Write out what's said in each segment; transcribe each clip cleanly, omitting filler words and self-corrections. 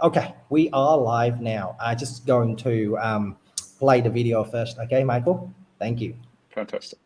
Okay, we are live now. I just going to play the video first. Okay, Michael. Thank you. Fantastic.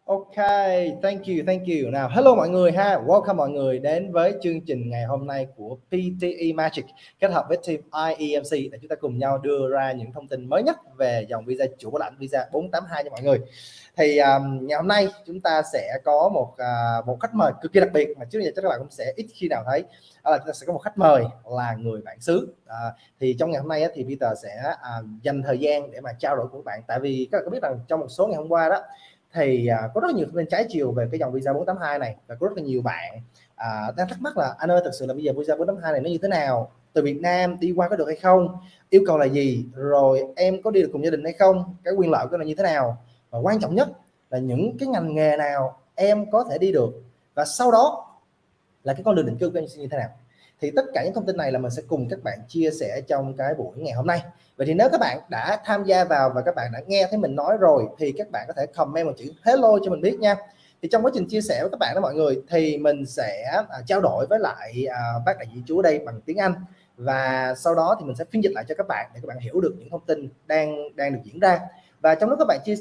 Okay, thank you. Nào, hello mọi người ha, welcome mọi người đến với chương trình ngày hôm nay của PTE MAGIC kết hợp với team IEMC để chúng ta cùng nhau đưa ra những thông tin mới nhất về dòng visa Chủ Bảo Lãnh visa 482 cho mọi người. Thì ngày hôm nay chúng ta sẽ có một khách mời cực kỳ đặc biệt mà trước giờ chắc các bạn cũng sẽ ít khi nào thấy, đó là chúng ta sẽ có một khách mời là người bản xứ. Thì trong ngày hôm nay thì Peter sẽ dành thời gian để mà trao đổi của các bạn, tại vì các bạn có biết rằng trong một số ngày hôm qua đó thì có rất nhiều thông tin trái chiều về cái dòng visa 482 này, và có rất là nhiều bạn đang thắc mắc là anh ơi, thực sự là bây giờ visa 482 này nó như thế nào, từ Việt Nam đi qua có được hay không, yêu cầu là gì, rồi em có đi được cùng gia đình hay không, cái quyền lợi của nó như thế nào, và quan trọng nhất là những cái ngành nghề nào em có thể đi được, và sau đó là cái con đường định cư của em như thế nào. Thì tất cả những thông tin này là mình sẽ cùng các bạn chia sẻ trong cái buổi ngày hôm nay. Vậy thì nếu các bạn đã tham gia vào và các bạn đã nghe thấy mình nói rồi thì các bạn có thể comment một chữ hello cho mình biết nha. Thì trong quá trình chia sẻ với các bạn đó mọi người, thì mình sẽ trao đổi với lại bác đại diện chú ở đây bằng tiếng Anh, và sau đó thì mình sẽ phiên dịch lại cho các bạn để các bạn hiểu được những thông tin đang được diễn ra. Và trong lúc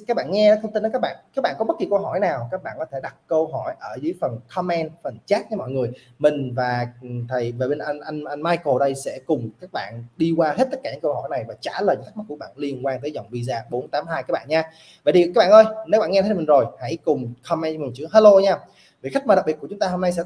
các bạn nghe thông tin đó, các bạn có bất kỳ câu hỏi nào, các bạn có thể đặt câu hỏi ở dưới phần comment, phần chat nha mọi người. Mình và thầy về bên anh Michael đây sẽ cùng các bạn đi qua hết tất cả những câu hỏi này và trả lời những thắc mắc của bạn liên quan tới dòng visa 482 các bạn nha. Vậy thì các bạn ơi, nếu bạn nghe thấy mình rồi, hãy cùng comment một chữ hello nha. Vị khách mời đặc biệt của chúng ta hôm nay sẽ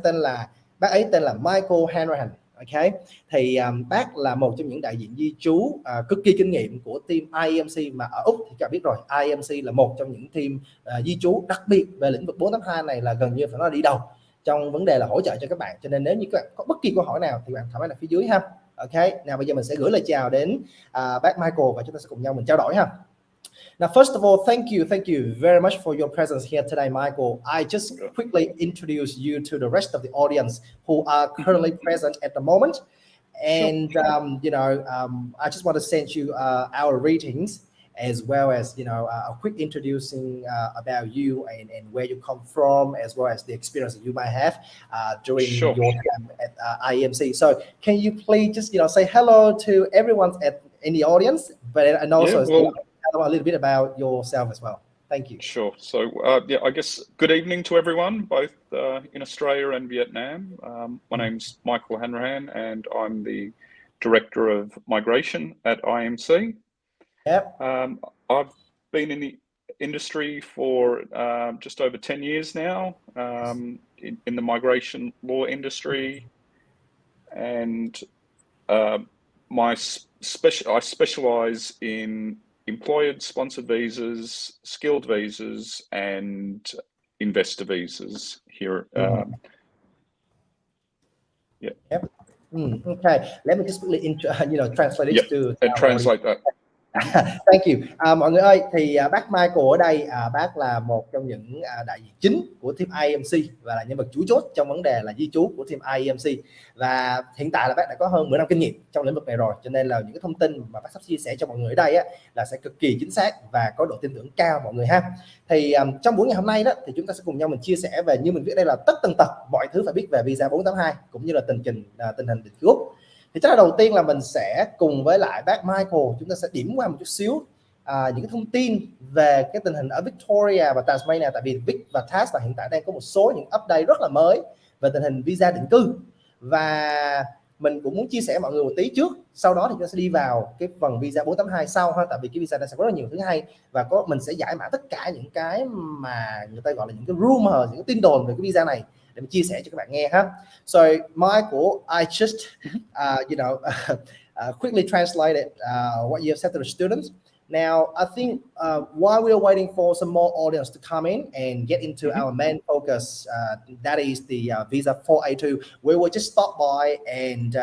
bác ấy tên là Michael Hanrahan. Okay. Thì bác là một trong những đại diện di trú cực kỳ kinh nghiệm của team IEMC, mà ở Úc thì các bạn biết rồi, IEMC là một trong những team di trú đặc biệt về lĩnh vực 482 này, là gần như phải nói đi đầu trong vấn đề là hỗ trợ cho các bạn. Cho nên nếu như các bạn có bất kỳ câu hỏi nào thì bạn thoải mái là phía dưới ha. Ok, nào bây giờ mình sẽ gửi lời chào đến bác Michael và chúng ta sẽ cùng nhau mình trao đổi ha. Now, first of all, thank you very much for your presence here today, Michael. I just quickly introduce you to the rest of the audience who are currently present at the moment. And, I just want to send you our greetings, as well as, a quick introducing about you and where you come from, as well as the experience that you might have during your time at IEMC. So can you please just, say hello to everyone in the audience, and also a little bit about yourself as well. Thank you. Sure. So, I guess good evening to everyone, both in Australia and Vietnam. My name's Michael Hanrahan, and I'm the Director of Migration at IEMC. Yep. I've been in the industry for just over 10 years now, in the migration law industry, and I specialize in employer-sponsored visas, skilled visas, and investor visas here. Okay, let me just quickly translate it and translate that. Thank you. Mọi người ơi, thì bác Michael ở đây, bác là một trong những đại diện chính của team IEMC và là nhân vật chủ chốt trong vấn đề là di trú của team IEMC. Và hiện tại là bác đã có hơn 10 năm kinh nghiệm trong lĩnh vực này rồi, cho nên là những cái thông tin mà bác sắp chia sẻ cho mọi người ở đây á, là sẽ cực kỳ chính xác và có độ tin tưởng cao mọi người ha. Thì trong buổi ngày hôm nay đó thì chúng ta sẽ cùng nhau mình chia sẻ về, như mình viết đây là tất tần tật mọi thứ phải biết về visa 482 cũng như là tình hình định cư Úc. Thì chắc là đầu tiên là mình sẽ cùng với lại bác Michael chúng ta sẽ điểm qua một chút xíu những cái thông tin về cái tình hình ở Victoria và Tasmania, tại vì Vic và Tas là hiện tại đang có một số những update rất là mới về tình hình visa định cư, và mình cũng muốn chia sẻ mọi người một tí trước, sau đó thì chúng ta sẽ đi vào cái phần visa 482 sau ha, tại vì cái visa này sẽ có rất là nhiều thứ hay, và mình sẽ giải mã tất cả những cái mà người ta gọi là những cái rumor, những cái tin đồn về cái visa này để mình chia sẻ cho các bạn nghe ha. So Michael, I just quickly translated what you have said to the students. Now, I think while we are waiting for some more audience to come in and get into our main focus, that is the visa 482, we will just stop by and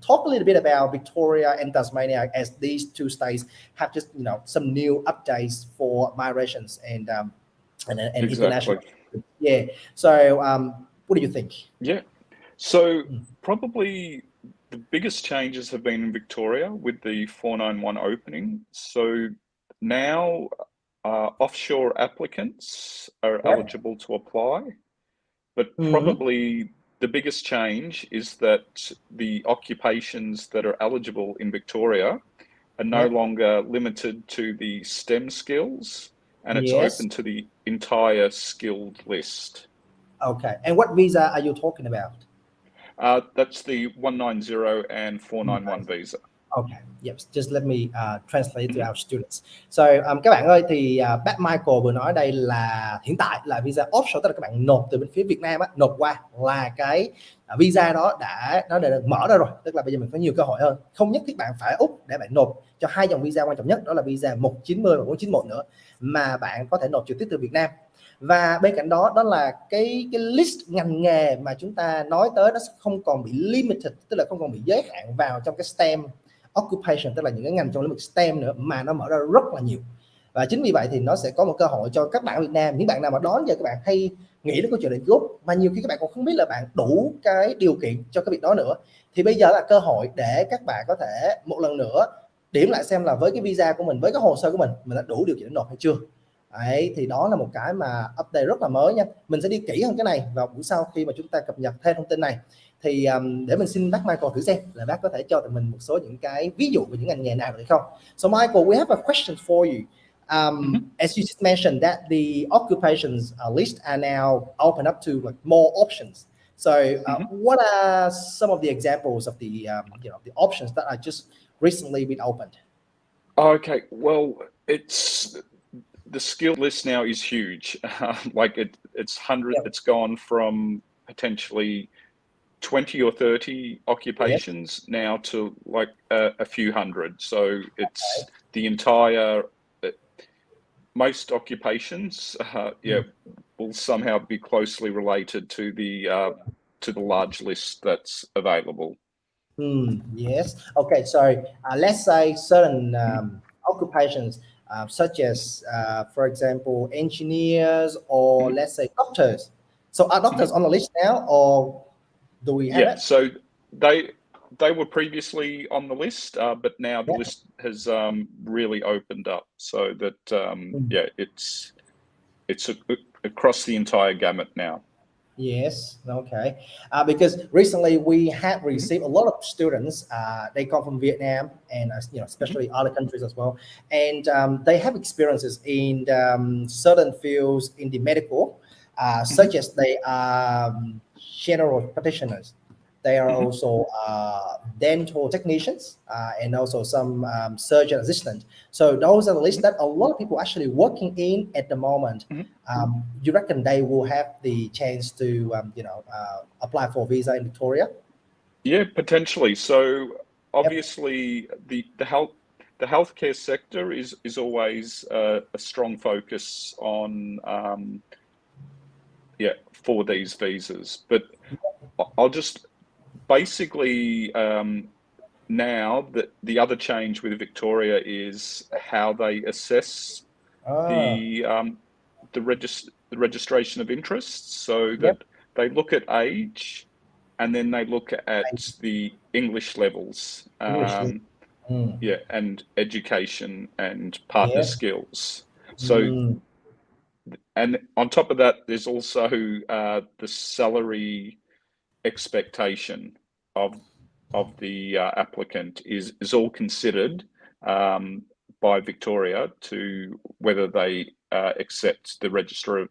talk a little bit about Victoria and Tasmania, as these two states have just some new updates for migrations and Exactly. international. Yeah. So, what do you think? Yeah. So probably the biggest changes have been in Victoria with the 491 opening. So now offshore applicants are eligible to apply, but probably the biggest change is that the occupations that are eligible in Victoria are no longer limited to the STEM skills, and it's open to the entire skilled list. Okay. And what visa are you talking about? That's the 190 and 491 visa. Okay, yes, just let me translate to our students. So các bạn ơi, thì bác Michael vừa nói đây là hiện tại là visa offshore, tức là các bạn nộp từ bên phía Việt Nam á, nộp qua là cái visa đó đã được mở ra rồi, tức là bây giờ mình có nhiều cơ hội hơn, không nhất thiết bạn phải Úc để bạn nộp cho hai dòng visa quan trọng nhất, đó là visa 190 và 491 nữa, mà bạn có thể nộp trực tiếp từ Việt Nam. Và bên cạnh đó, đó là cái list ngành nghề mà chúng ta nói tới, nó không còn bị limited, tức là không còn bị giới hạn vào trong cái STEM occupation, tức là những cái ngành trong lĩnh vực STEM nữa, mà nó mở ra rất là nhiều. Và chính vì vậy thì nó sẽ có một cơ hội cho các bạn Việt Nam, những bạn nào mà đó giờ các bạn hay nghĩ đến câu chuyện định cư Úc mà nhiều khi các bạn còn không biết là bạn đủ cái điều kiện cho cái việc đó nữa, thì bây giờ là cơ hội để các bạn có thể một lần nữa điểm lại xem là với cái visa của mình, với cái hồ sơ của mình đã đủ điều kiện để nộp hay chưa. Đấy, thì đó là một cái mà update rất là mới nha. Mình sẽ đi kỹ hơn cái này vào buổi sau khi mà chúng ta cập nhật thêm thông tin này. Thì để mình xin bác Michael thử xem là bác có thể cho tụi mình một số những cái ví dụ về những ngành nghề nào được không. So Michael, we have a question for you. As you just mentioned that the occupations list are now open up to like more options. So what are some of the examples of the the options that are just recently been opened? Okay, well, the skill list now is huge. It's hundreds. It's gone from potentially 20 or 30 occupations now to like a few hundred. So it's the entire, most occupations, will somehow be closely related to the large list that's available. Yes. Okay. So let's say certain occupations, such as, for example, engineers or let's say doctors. So are doctors on the list now, or do we have it? So they were previously on the list, but now the list has really opened up, so that it's across the entire gamut now. Yes. Okay. Because recently we have received a lot of students. They come from Vietnam and especially other countries as well, and they have experiences in certain fields in the medical, such as they are general practitioners. They are also dental technicians and also some surgeon assistant. So those are the lists that a lot of people actually working in at the moment. You reckon they will have the chance to apply for a visa in Victoria? Yeah, potentially. So obviously the healthcare sector is always a strong focus on for these visas. But I'll just basically now the other change with Victoria is how they assess the registration of interests, so that they look at age, and then they look at the English levels, and education and partner skills. So, and on top of that, there's also the salary expectation of the applicant is all considered by Victoria to whether they accept the registration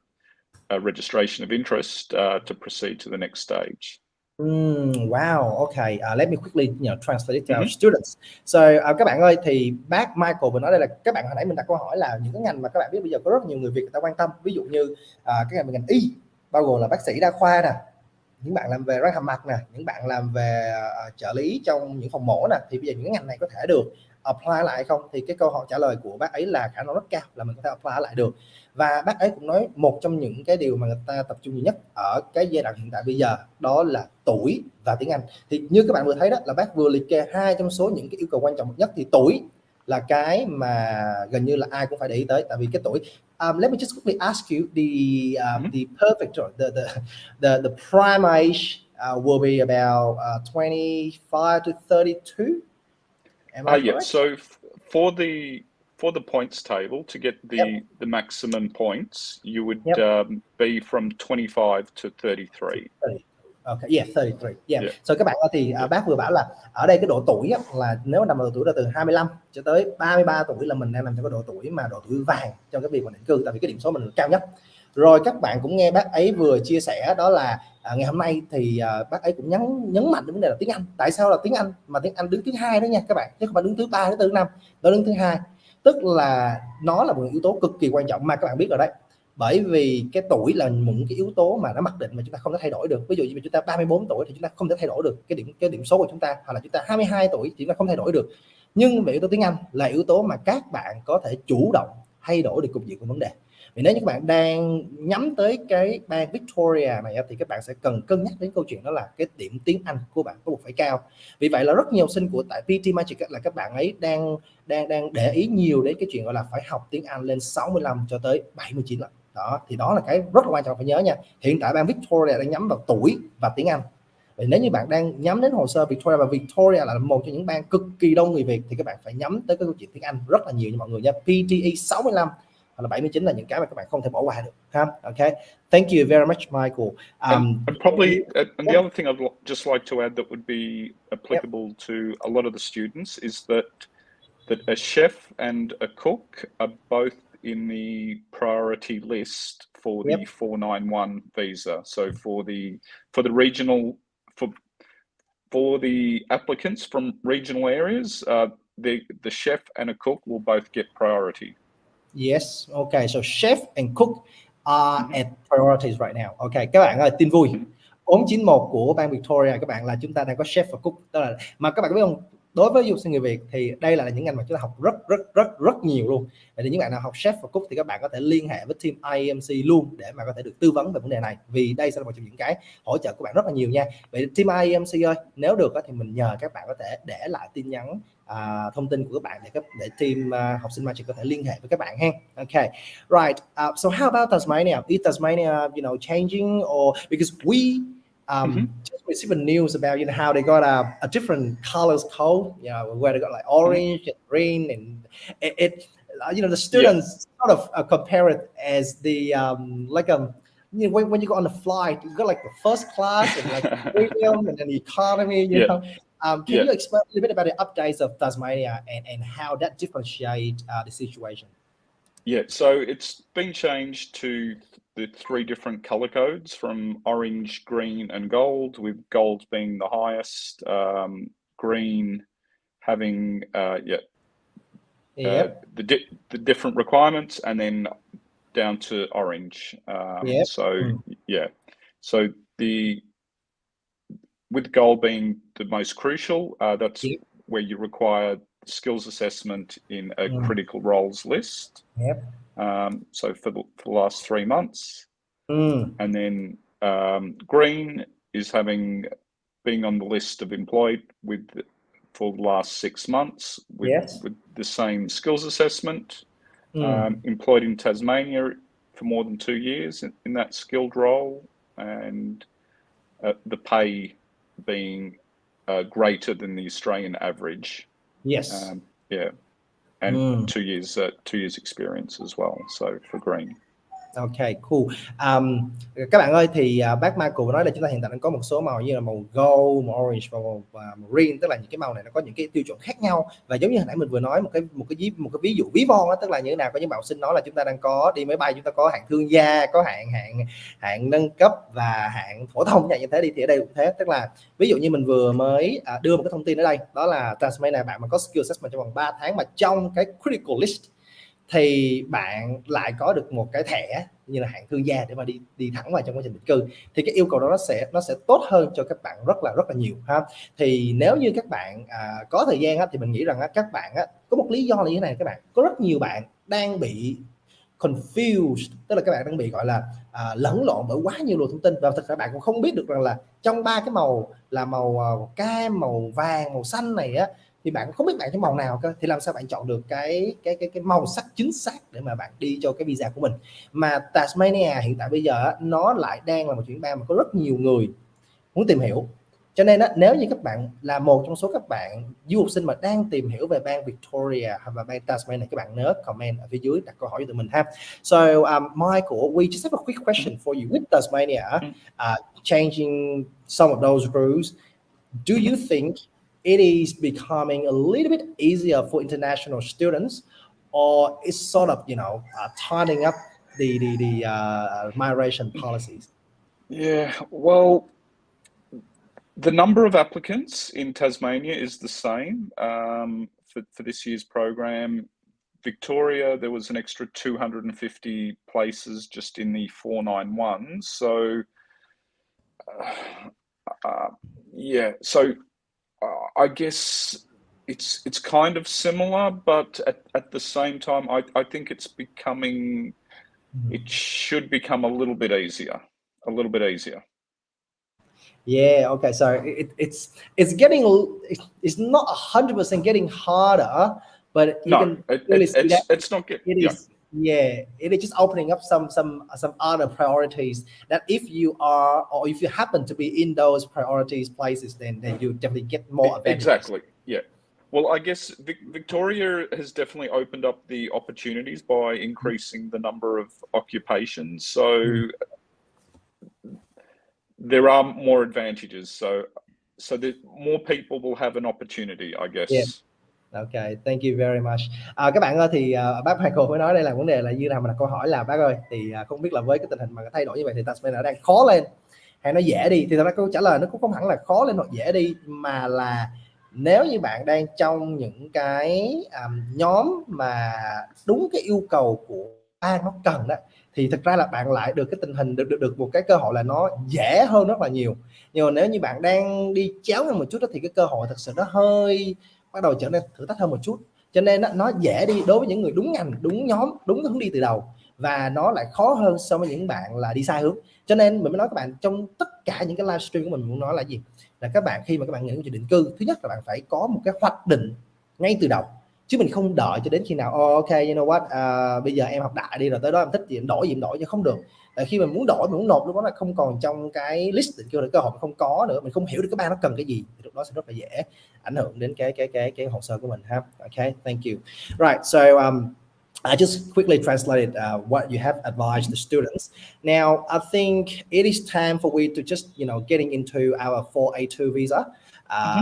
of interest to proceed to the next stage. Wow, okay. Let me quickly translate it to our students. So các bạn ơi, thì bác Michael vừa nói đây là các bạn hồi nãy mình đặt câu hỏi là những cái ngành mà các bạn biết bây giờ có rất nhiều người Việt người ta quan tâm, ví dụ như cái ngành y, bao gồm là bác sĩ đa khoa nè, những bạn làm về răng hàm mặt nè, những bạn làm về trợ lý trong những phòng mổ nè, thì bây giờ những ngành này có thể được apply lại hay không? Thì cái câu hỏi trả lời của bác ấy là khả năng rất cao là mình có thể apply lại được. Và bác ấy cũng nói một trong những cái điều mà người ta tập trung nhiều nhất ở cái giai đoạn hiện tại bây giờ đó là tuổi và tiếng Anh. Thì như các bạn vừa thấy đó, là bác vừa liệt kê hai trong số những cái yêu cầu quan trọng nhất. Thì tuổi là cái mà gần như là ai cũng phải để ý tới, tại vì cái tuổi. Let me just quickly ask you the perfect or the prime age will be about 25 to 32. Am I correct? Yeah. So for the points table, to get the maximum points, you would be from 25 to 33. Okay, yeah, 33. Yeah. So các bạn ơi, thì bác vừa bảo là ở đây cái độ tuổi á, là nếu nằm ở độ tuổi là từ 25 cho tới 33 tuổi là mình đang nằm trong cái độ tuổi mà độ tuổi vàng trong cái việc mà định cư, tại vì cái điểm số mình là cao nhất. Rồi các bạn cũng nghe bác ấy vừa chia sẻ đó là ngày hôm nay thì bác ấy cũng nhấn mạnh đến vấn đề là tiếng Anh. Tại sao là tiếng Anh, mà tiếng Anh đứng thứ hai đó nha các bạn, chứ không phải đứng thứ ba, thứ năm, nó đứng thứ hai. Tức là nó là một yếu tố cực kỳ quan trọng mà các bạn biết rồi đấy. Bởi vì cái tuổi là một cái yếu tố mà nó mặc định mà chúng ta không thể thay đổi được. Ví dụ như chúng ta 34 tuổi thì chúng ta không thể thay đổi được cái điểm số của chúng ta, hoặc là chúng ta 22 tuổi thì chúng ta không thay đổi được. Nhưng về yếu tố tiếng Anh là yếu tố mà các bạn có thể chủ động thay đổi được cục diện của vấn đề. Vì nếu như các bạn đang nhắm tới cái bang Victoria này thì các bạn sẽ cần cân nhắc đến câu chuyện đó là cái điểm tiếng Anh của bạn có buộc phải cao. Vì vậy là rất nhiều học sinh của tại PTE MAGIC là các bạn ấy đang để ý nhiều đến cái chuyện gọi là phải học tiếng Anh lên 65 cho tới 79 lần. Đó, thì đó là cái rất là quan trọng phải nhớ nha. Hiện tại bang Victoria đang nhắm vào tuổi và tiếng Anh. Vậy nếu như bạn đang nhắm đến hồ sơ Victoria, và Victoria là một trong những bang cực kỳ đông người Việt, thì các bạn phải nhắm tới cái câu chuyện tiếng Anh rất là nhiều nha mọi người nha. PTE 65 hoặc là 79 là những cái mà các bạn không thể bỏ qua được ha. Okay, thank you very much, Michael. And probably and the other thing I'd just like to add that would be applicable to a lot of the students is that a chef and a cook are both in the priority list for the 491 visa. So for the regional for the applicants from regional areas, the chef and a cook will both get priority. Yes, okay, so chef and cook are at priorities right now. Okay, các bạn ơi, tin vui. 491 của bang Victoria các bạn là chúng ta đang có chef và cook. Đó là, mà các bạn biết không, đối với du học sinh người Việt thì đây là những ngành mà chúng ta học rất nhiều luôn. Vậy thì những bạn nào học chef và cook thì các bạn có thể liên hệ với team IEMC luôn để mà có thể được tư vấn về vấn đề này, vì đây sẽ là một trong những cái hỗ trợ của bạn rất là nhiều nha. Vậy team IEMC ơi, nếu được thì mình nhờ các bạn có thể để lại tin nhắn thông tin của các bạn để team học sinh Magic có thể liên hệ với các bạn ha. Okay, right. So how about Tasmania? Is Tasmania, changing, or because we just received the news about how they got a different colors code, where they got like orange and green, and it the students sort of compare it as the like when you go on the flight, you got like the first class and like the premium and then the economy, you know. Can you explain a little bit about the updates of Tasmania and how that differentiate the situation? Yeah, so it's been changed to the 3 different color codes from orange, green, and gold, with gold being the highest, green having the different requirements, and then down to orange. So with gold being the most crucial, that's where you require skills assessment in a critical roles list. So for the last 3 months, and then green is being on the list of employed for the last 6 months with the same skills assessment. Employed in Tasmania for more than 2 years in that skilled role, and the pay being greater than the Australian average. Yes. And 2 years experience as well. So for green. Okay, cool. Các bạn ơi, thì bác Michael nói là chúng ta hiện tại đang có một số màu như là màu gold, màu orange và màu green, tức là những cái màu này nó có những cái tiêu chuẩn khác nhau. Và giống như hồi nãy mình vừa nói một cái ví dụ ví von đó, tức là như thế nào, có những bạn học sinh nói là chúng ta đang có đi máy bay, chúng ta có hạng thương gia, có hạng nâng cấp và hạng phổ thông như thế. Đi thì ở đây cũng thế, tức là ví dụ như mình vừa mới đưa một cái thông tin ở đây, đó là Tasmania, bạn mà có skill assessment trong vòng 3 tháng mà trong cái critical list thì bạn lại có được một cái thẻ như là hạng thương gia để mà đi thẳng vào trong quá trình định cư, thì cái yêu cầu đó nó sẽ tốt hơn cho các bạn rất là nhiều ha. Thì nếu như các bạn có thời gian thì mình nghĩ rằng các bạn có một lý do là như thế này, các bạn có rất nhiều bạn đang bị confused, tức là các bạn đang bị gọi là lẫn lộn bởi quá nhiều luồng thông tin, và thực ra bạn cũng không biết được rằng là trong 3 cái màu là màu cam, màu vàng, màu xanh này thì bạn không biết bạn cái màu nào cơ, thì làm sao bạn chọn được cái màu sắc chính xác để mà bạn đi cho cái visa của mình. Mà Tasmania hiện tại bây giờ nó lại đang là một chuyển bang mà có rất nhiều người muốn tìm hiểu, cho nên nếu như các bạn là một trong số các bạn du học sinh mà đang tìm hiểu về bang Victoria và bang Tasmania, các bạn nhớ comment ở phía dưới đặt câu hỏi cho tụi mình ha. So Michael, we just have a quick question for you. With Tasmania changing some of those rules, do you think it is becoming a little bit easier for international students, or it's sort of, tightening up the migration policies? Yeah, well, the number of applicants in Tasmania is the same for this year's program. Victoria, there was an extra 250 places just in the 491. So, I guess it's kind of similar, but at the same time, I think it should become a little bit easier. Yeah. Okay. So it's not 100% getting harder, but you can really see that it's not getting. It is. Yeah, it is just opening up some other priorities that if you are, or if you happen to be in those priorities places, then you definitely get more advantages. Exactly. Yeah. Well, I guess Victoria has definitely opened up the opportunities by increasing the number of occupations. So there are more advantages. So that more people will have an opportunity, I guess. Yeah. Okay, thank you very much. Các bạn ơi, thì bác Michael mới nói đây là vấn đề là như nào mà đặt câu hỏi là bác ơi, thì không biết là với cái tình hình mà thay đổi như vậy thì Tasmania đang khó lên hay nó dễ đi. Thì thật ra câu trả lời nó cũng không hẳn là khó lên hoặc dễ đi, mà là nếu như bạn đang trong những cái nhóm mà đúng cái yêu cầu của bang nó cần đó, thì thực ra là bạn lại được cái tình hình được một cái cơ hội là nó dễ hơn rất là nhiều. Nhưng mà nếu như bạn đang đi chéo hơn một chút đó, thì cái cơ hội thật sự nó hơi bắt đầu trở nên thử thách hơn một chút, cho nên nó dễ đi đối với những người đúng ngành, đúng nhóm, đúng hướng đi từ đầu, và nó lại khó hơn so với những bạn là đi sai hướng. Cho nên mình mới nói các bạn, trong tất cả những cái livestream của mình muốn nói là gì, là các bạn khi mà các bạn nghĩ đến định cư, thứ nhất là bạn phải có một cái hoạch định ngay từ đầu, chứ mình không đợi cho đến khi nào ok, you know what, bây giờ em học đại đi rồi tới đó em thích gì em đổi chứ không được. Tại khi mình muốn đổi, mình muốn nộp, lúc đó là không còn trong cái list định cư, là cơ hội không có nữa, mình không hiểu được cái bang nó cần cái gì, thì lúc đó sẽ rất là dễ ảnh hưởng đến cái hồ sơ của mình ha. Okay, thank you. Right, so I just quickly translated what you have advised the students. Now, I think it is time for we to just, getting into our 4A2 visa,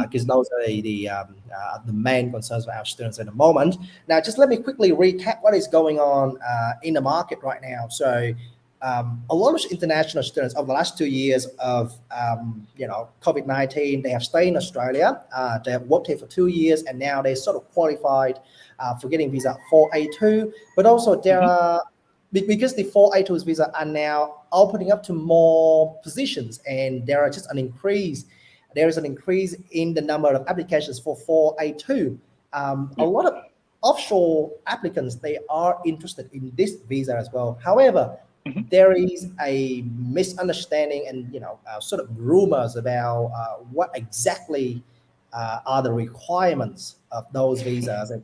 because those are the main concerns of our students at the moment. Now, just let me quickly recap what is going on in the market right now. So, a lot of international students over the last 2 years of COVID-19, they have stayed in Australia. They have worked here for 2 years, and now they sort of qualified for getting visa 4A2. But also there are, because the 4A2 visa are now opening up to more positions, and there are just an increase. There is an increase in the number of applications for 4A2. A lot of offshore applicants, they are interested in this visa as well. However, there is a misunderstanding and sort of rumors about what exactly are the requirements of those visas, and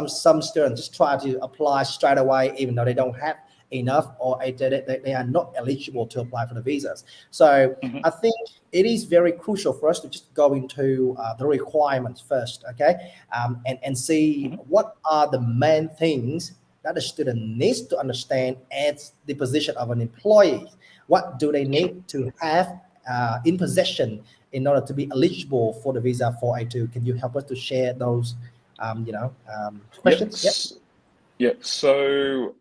some students just try to apply straight away even though they don't have enough, or they are not eligible to apply for the visas. So I think it is very crucial for us to just go into the requirements first, okay, and see what are the main things that the student needs to understand as the position of an employee. What do they need to have in possession in order to be eligible for the visa 482? Can you help us to share those, questions? Yes. Yeah. So,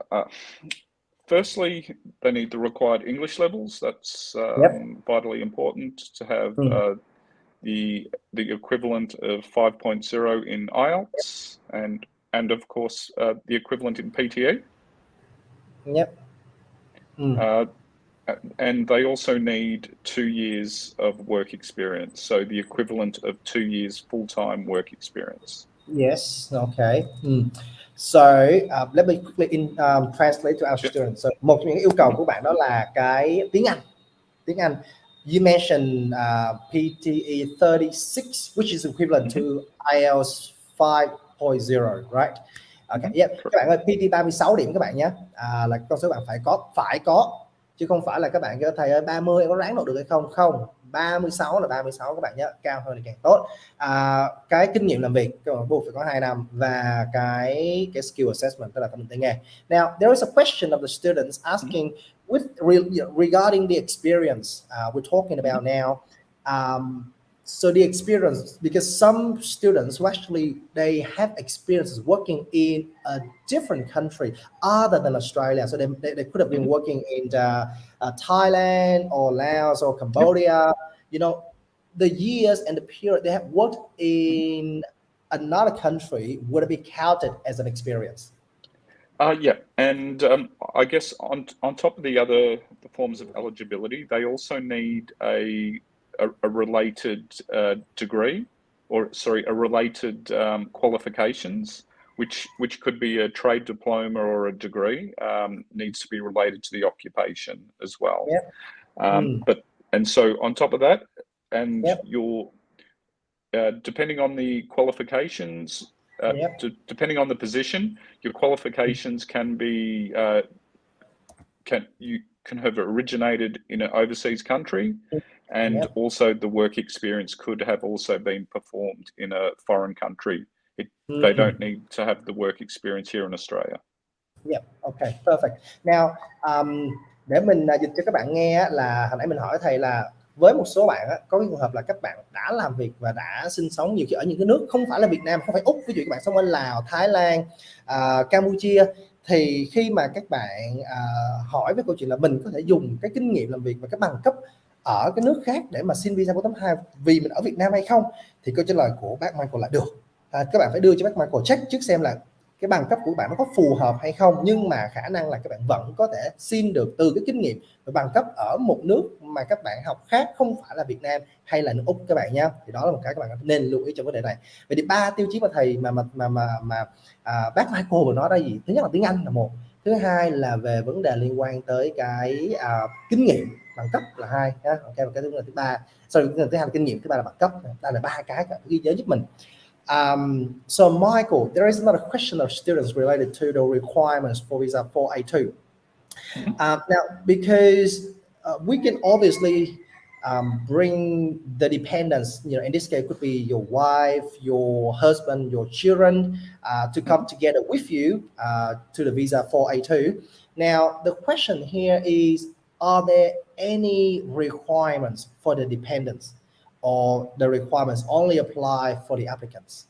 firstly, they need the required English levels. That's vitally important to have the equivalent of 5.0 in IELTS and of course the equivalent in PTE. And they also need 2 years of work experience, so the equivalent of 2 years full-time work experience. Yes, okay. So let me quickly translate to our students. So một trong những yêu cầu của bạn đó là cái tiếng Anh. You mentioned PTE 36, which is equivalent to IELTS 5.0, right? Okay, yeah. Các bạn ơi, PT 36 điểm các bạn nhé, là con số bạn phải có, chứ không phải là các bạn kêu thầy ơi 30 có ráng nộp được hay không. Không, 36 là 36 các bạn nhé, cao hơn thì càng tốt. Cái kinh nghiệm làm việc buộc phải có 2 năm, và cái skill assessment, tức là thẩm định tay nghề. Now there is a question of the students asking regarding the experience we're talking about now. So the experience, because some students who actually they have experiences working in a different country other than Australia, so they could have been working in Thailand or Laos or Cambodia. You know, the years and the period they have worked in another country would be counted as an experience. Yeah, and I guess on top of the forms of eligibility, they also need a related degree, or sorry, a related qualifications, which could be a trade diploma or a degree, needs to be related to the occupation as well. And so on top of that, and your depending on the qualifications, depending on the position, your qualifications can be you can have originated in an overseas country, and also the work experience could have also been performed in a foreign country. They don't need to have the work experience here in Australia. Yeah, okay, perfect. Now, để mình dịch cho các bạn nghe là hồi nãy mình hỏi thầy là với một số bạn có cái trường hợp là các bạn đã làm việc và đã sinh sống nhiều khi ở những cái nước không phải là Việt Nam, không phải Úc, ví dụ các bạn sống ở Lào, Thái Lan, Campuchia, thì khi mà các bạn hỏi với câu chuyện là mình có thể dùng cái kinh nghiệm làm việc và cái bằng cấp ở cái nước khác để mà xin visa 482 vì mình ở Việt Nam hay không, thì câu trả lời của bác Michael là được. Các bạn phải đưa cho bác Michael check trước xem là cái bằng cấp của bạn nó có phù hợp hay không, nhưng mà khả năng là các bạn vẫn có thể xin được từ cái kinh nghiệm và bằng cấp ở một nước mà các bạn học khác, không phải là Việt Nam hay là nước Úc các bạn nha. Thì đó là một cái các bạn nên lưu ý trong vấn đề này. Vậy thì 3 tiêu chí mà thầy bác Michael vừa nói đây gì? Thứ nhất là tiếng Anh là một, thứ hai là về vấn đề liên quan tới cái kinh nghiệm, bằng cấp là 2, ok, và cái thứ ba, thứ hai là kinh nghiệm, thứ ba là bằng cấp. Đây là 3 cái các ghi nhớ giúp mình. So Michael, there is another question of students related to the requirements for visa 482. Now, because we can obviously bring the dependents, you know, in this case could be your wife, your husband, your children, to come together with you to the visa 482. Now, the question here is, are there any requirements for the dependents, or the requirements only apply for the applicants?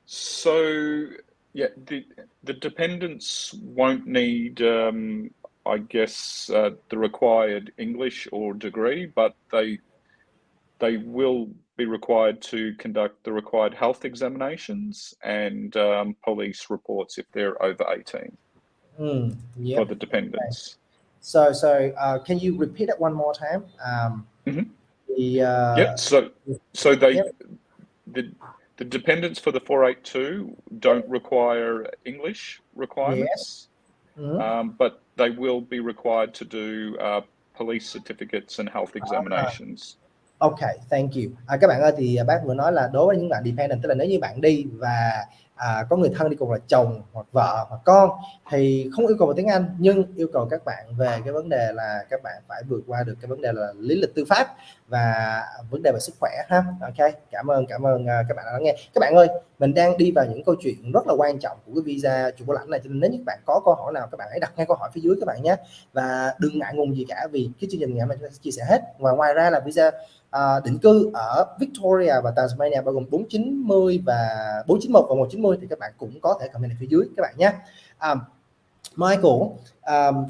So yeah, the dependents won't need, I guess, the required English or degree, but they will be required to conduct the required health examinations and police reports if they're over 18 for the dependents. Okay. So can you repeat it one more time? So the dependents for the 482 don't require English requirements, but they will be required to do police certificates and health examinations. Okay, thank you. Các bạn ơi, thì bác vừa nói là đối với những bạn dependent, tức là nếu như bạn đi và có người thân đi cùng là chồng hoặc vợ hoặc con thì không yêu cầu về tiếng Anh, nhưng yêu cầu các bạn về cái vấn đề là các bạn phải vượt qua được cái vấn đề là lý lịch tư pháp và vấn đề về sức khỏe ha. Ok, cảm ơn các bạn đã lắng nghe. Các bạn ơi, mình đang đi vào những câu chuyện rất là quan trọng của cái visa chủ bảo lãnh này, cho nên nếu như các bạn có câu hỏi nào các bạn hãy đặt ngay câu hỏi phía dưới các bạn nhé, và đừng ngại ngùng gì cả, vì cái chương trình ngày hôm nay chúng ta sẽ chia sẻ hết. Ngoài ra là visa định cư ở Victoria và Tasmania bao gồm 490 và 491 và 190 thì các bạn cũng có thể comment ở phía dưới các bạn nhé. Michael,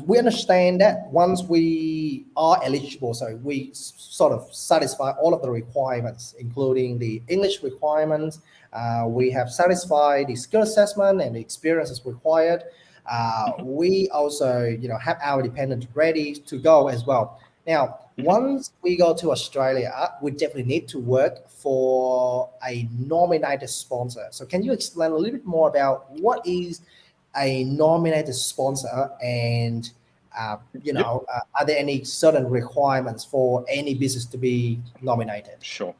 we understand that once we are eligible, so we sort of satisfy all of the requirements, including the English requirements. We have satisfied the skill assessment and the experiences required. We also, have our dependent ready to go as well. Now, once we go to Australia, we definitely need to work for a nominated sponsor. So can you explain a little bit more about what is a nominated sponsor, and are there any certain requirements for any business to be nominated? Sure.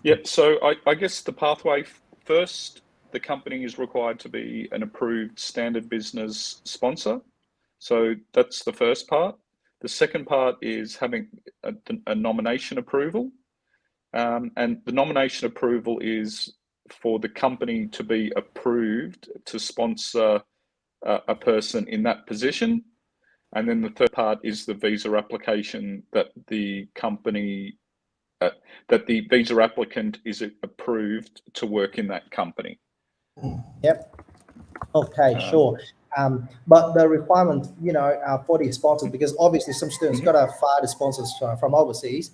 Yeah, so I guess the pathway, first, the company is required to be an approved standard business sponsor. So that's the first part. The second part is having a nomination approval. And the nomination approval is for the company to be approved to sponsor a person in that position. And then the third part is the visa application that the company, that the visa applicant is approved to work in that company. Yep. Okay, sure. But the requirement, for the sponsors, because obviously some students got to file the sponsors from overseas.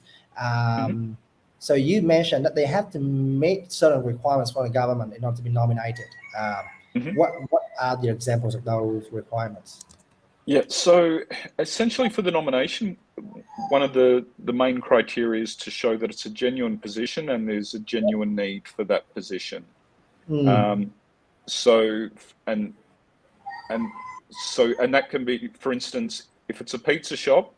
So you mentioned that they have to meet certain requirements for the government in order to be nominated. What are the examples of those requirements? Yeah, so essentially for the nomination, one of the main criteria is to show that it's a genuine position and there's a genuine need for that position. So that can be, for instance, if it's a pizza shop,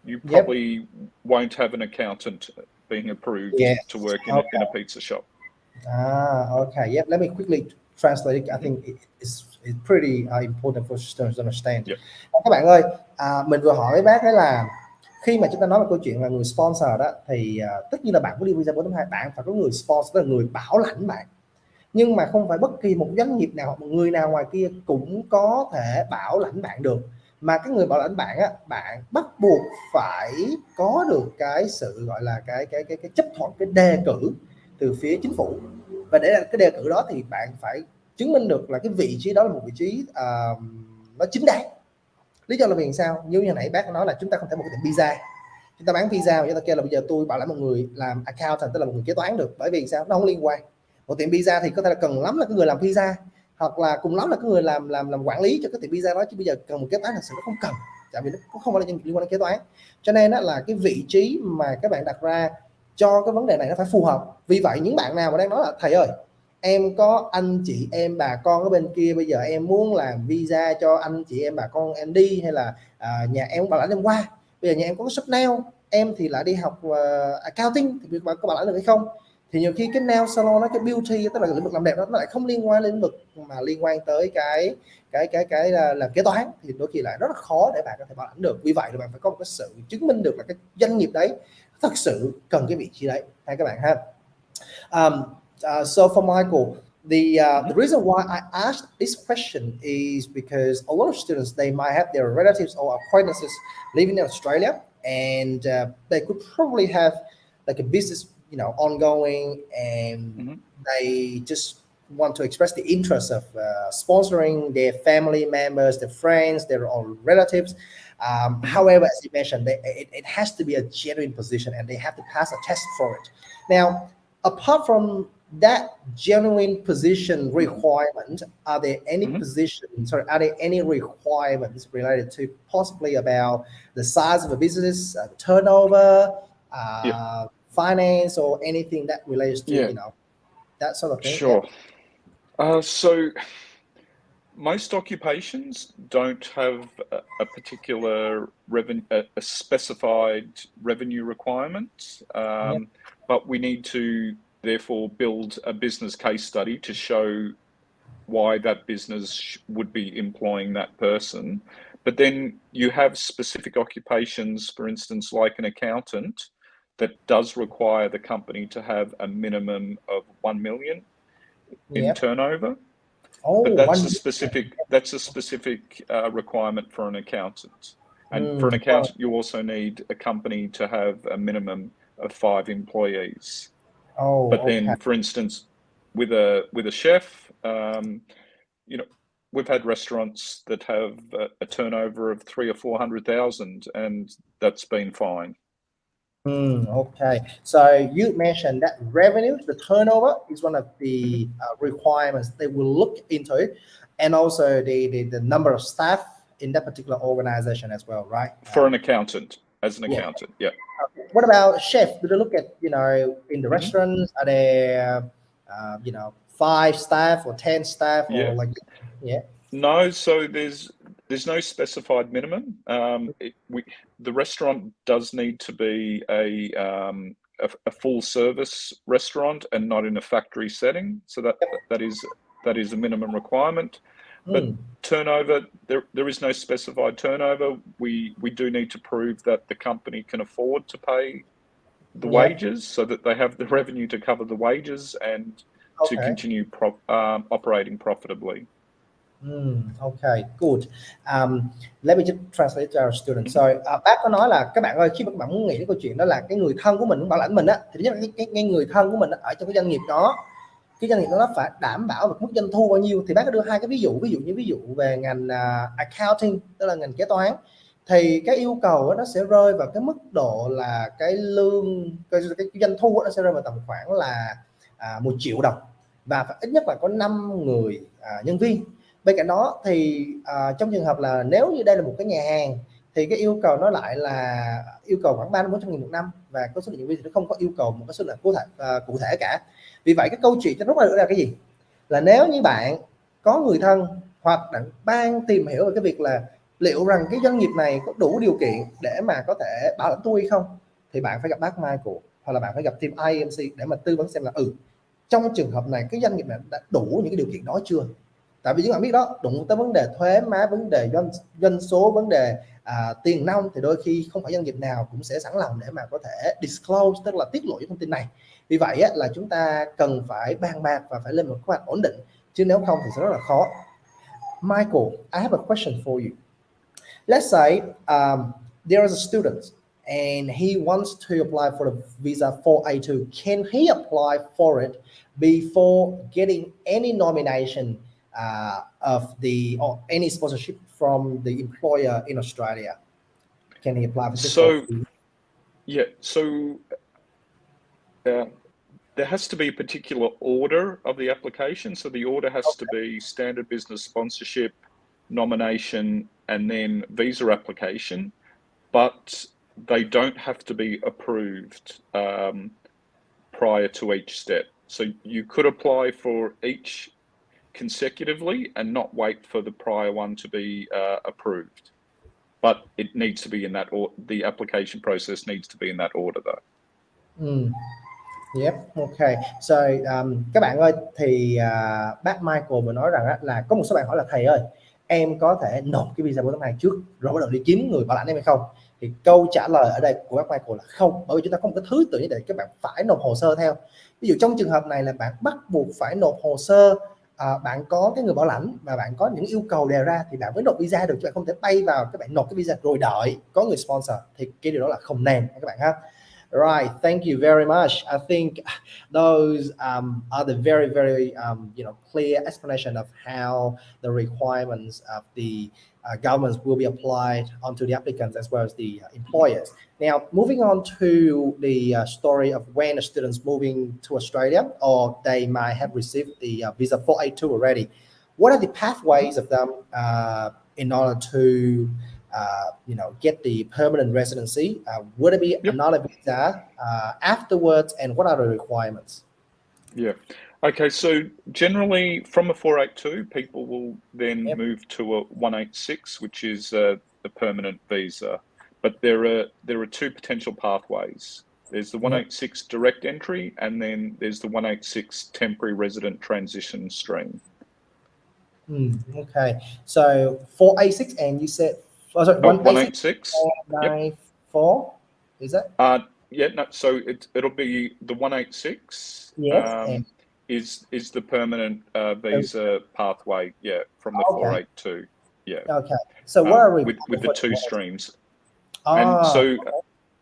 you probably won't have an accountant being approved to work in a pizza shop. Okay. Yep. Let me quickly translate it. I think it's pretty important for students to understand. Các bạn ơi, mình vừa hỏi với bác đấy là khi mà chúng ta nói về câu chuyện là người sponsor đó thì tất nhiên là bạn có đi visa 4.2, bạn phải có người sponsor, tức là người bảo lãnh bạn. Nhưng mà không phải bất kỳ một doanh nghiệp nào, một người nào ngoài kia cũng có thể bảo lãnh bạn được, mà cái người bảo lãnh bạn á, bạn bắt buộc phải có được cái sự gọi là cái chấp thuận, cái đề cử từ phía chính phủ. Và để cái đề cử đó thì bạn phải chứng minh được là cái vị trí đó là một vị trí nó chính đáng. Lý do là vì sao? Như nãy bác nói là chúng ta không thể một cái tiệm pizza, chúng ta bán pizza và chúng ta kêu là bây giờ tôi bảo lãnh một người làm accountant, tức là một người kế toán được, bởi vì sao? Nó không liên quan. Một tiệm pizza thì có thể là cần lắm là cái người làm pizza, hoặc là cùng lắm là cái người làm quản lý cho cái tiệm pizza đó, chứ bây giờ cần một kế toán thật sự nó không cần, tại vì nó không phải là doanh nghiệp liên quan đến kế toán. Cho nên đó là cái vị trí mà các bạn đặt ra cho cái vấn đề này nó phải phù hợp. Vì vậy những bạn nào mà đang nói là thầy ơi, em có anh chị em bà con ở bên kia, bây giờ em muốn làm visa cho anh chị em bà con em đi, hay là nhà em bảo lãnh em qua, bây giờ nhà em có shop nail, em thì lại đi học accounting, thì bạn có bảo lãnh được hay không? Thì nhiều khi cái nail salon nó, cái beauty, tức là lĩnh vực làm đẹp đó, nó lại không liên quan đến lĩnh vực mà liên quan tới cái làm kế toán, thì đôi khi lại rất là khó để bạn có thể bảo lãnh được. Vì vậy thì bạn phải có một cái sự chứng minh được là cái doanh nghiệp đấy thật sự cần cái vị trí đấy hay các bạn ha. So for Michael, the reason why I asked this question is because a lot of students, they might have their relatives or acquaintances living in Australia, and they could probably have like a business, ongoing, and they just want to express the interest of sponsoring their family members, their friends, their own relatives. However, as you mentioned, it has to be a genuine position, and they have to pass a test for it. Now, apart from that genuine position requirement, are there any are there any requirements related to possibly about the size of a business, turnover, finance, or anything that relates to that sort of thing? Sure. So most occupations don't have a particular revenue, a specified revenue requirement, but we need to therefore build a business case study to show why that business would be employing that person. But then you have specific occupations, for instance, like an accountant, that does require the company to have a minimum of 1 million in turnover. But that's a specific requirement for an accountant. And for an accountant, you also need a company to have a minimum of 5 employees. But then, for instance, with a chef, you know, we've had restaurants that have a turnover of 300,000 or 400,000, and that's been fine. Okay, so you mentioned that revenue, the turnover, is one of the requirements they will look into, and also the number of staff in that particular organization as well, right? For an accountant, as an accountant, yeah. Okay. What about chef? Do they look at, you know, in the restaurants, are there, you know, 5 staff or 10 staff or like, No, so there's no specified minimum. The restaurant does need to be a full service restaurant and not in a factory setting. So that is a minimum requirement. But turnover, there is no specified turnover. We do need to prove that the company can afford to pay the wages, so that they have the revenue to cover the wages and to continue operating profitably. Okay, good. Let me just translate to our students. So, bác có nói là các bạn ơi, khi mà các bạn muốn nghĩ đến câu chuyện đó là cái người thân của mình, bảo lãnh mình á, thì cái người thân của mình ở trong cái doanh nghiệp đó, cái doanh nghiệp đó nó phải đảm bảo được mức doanh thu bao nhiêu. Thì bác có đưa 2 cái ví dụ về ngành accounting, tức là ngành kế toán, thì cái yêu cầu nó sẽ rơi vào cái mức độ là cái lương, cái doanh thu nó sẽ rơi vào tầm khoảng là 1 triệu đồng, và phải ít nhất là có 5 người nhân viên. Bên cạnh đó thì trong trường hợp là nếu như đây là một cái nhà hàng thì cái yêu cầu nó lại là yêu cầu khoảng 300.000 một năm, và có số lượng nhân viên thì nó không có yêu cầu một cái số lượng cụ thể cả. Vì vậy cái câu chuyện cho rút ra được là cái gì? Là nếu như bạn có người thân hoặc đang tìm hiểu về cái việc là liệu rằng cái doanh nghiệp này có đủ điều kiện để mà có thể bảo lãnh tôi hay không, thì bạn phải gặp bác Michael hoặc là bạn phải gặp team IEMC để mà tư vấn xem là trong trường hợp này cái doanh nghiệp này đã đủ những cái điều kiện đó chưa. Tại vì chúng bạn biết đó, đụng tới vấn đề thuế má, vấn đề doanh số, vấn đề tiền nong, thì đôi khi không phải doanh nghiệp nào cũng sẽ sẵn lòng để mà có thể disclose, tức là tiết lộ những thông tin này. Vì vậy là chúng ta cần phải bàn bạc và phải lên một kế hoạch ổn định, chứ nếu không thì sẽ rất là khó. Michael, I have a question for you. Let's say there is a student and he wants to apply for the visa 4A2. Can he apply for it before getting any nomination of or any sponsorship from the employer in Australia? Can he apply for this? There has to be a particular order of the application. So the order has to be standard business sponsorship, nomination, and then visa application. But they don't have to be approved prior to each step. So you could apply for each consecutively and not wait for the prior one to be approved. But it needs to be in that order. The application process needs to be in that order though. Yep, okay. So các bạn ơi, thì bác Michael vừa nói rằng là có một số bạn hỏi là thầy ơi, em có thể nộp cái visa 482 trước rồi bắt đầu đi kiếm người bảo lãnh em hay không? Thì câu trả lời ở đây của bác Michael là không, bởi vì chúng ta có một cái thứ tự như để các bạn phải nộp hồ sơ theo. Ví dụ trong trường hợp này là bạn bắt buộc phải nộp hồ sơ, bạn có cái người bảo lãnh và bạn có những yêu cầu đề ra thì bạn mới nộp visa được, chứ bạn không thể bay vào các bạn nộp cái visa rồi đợi có người sponsor, thì cái điều đó là không nên các bạn ha. Right, thank you very much. I think those are the very, very clear explanation of how the requirements of the governments will be applied onto the applicants as well as the employers. Now, moving on to the story of when a student's moving to Australia, or they might have received the visa 482 already. What are the pathways of them in order to get the permanent residency? Would it be another visa afterwards, and what are the requirements? Yeah. Okay, so generally from a 482, people will then move to a 186, which is a permanent visa. But there are two potential pathways. There's the 186 direct entry, and then there's the 186 temporary resident transition stream. Okay, so 486, and you said, oh, sorry, 186. 494, is that? Yeah, no. So it'll be the 186. Yes, is the permanent visa pathway? Yeah, from the 482. Yeah. Okay. So where are we with the two streams? And so,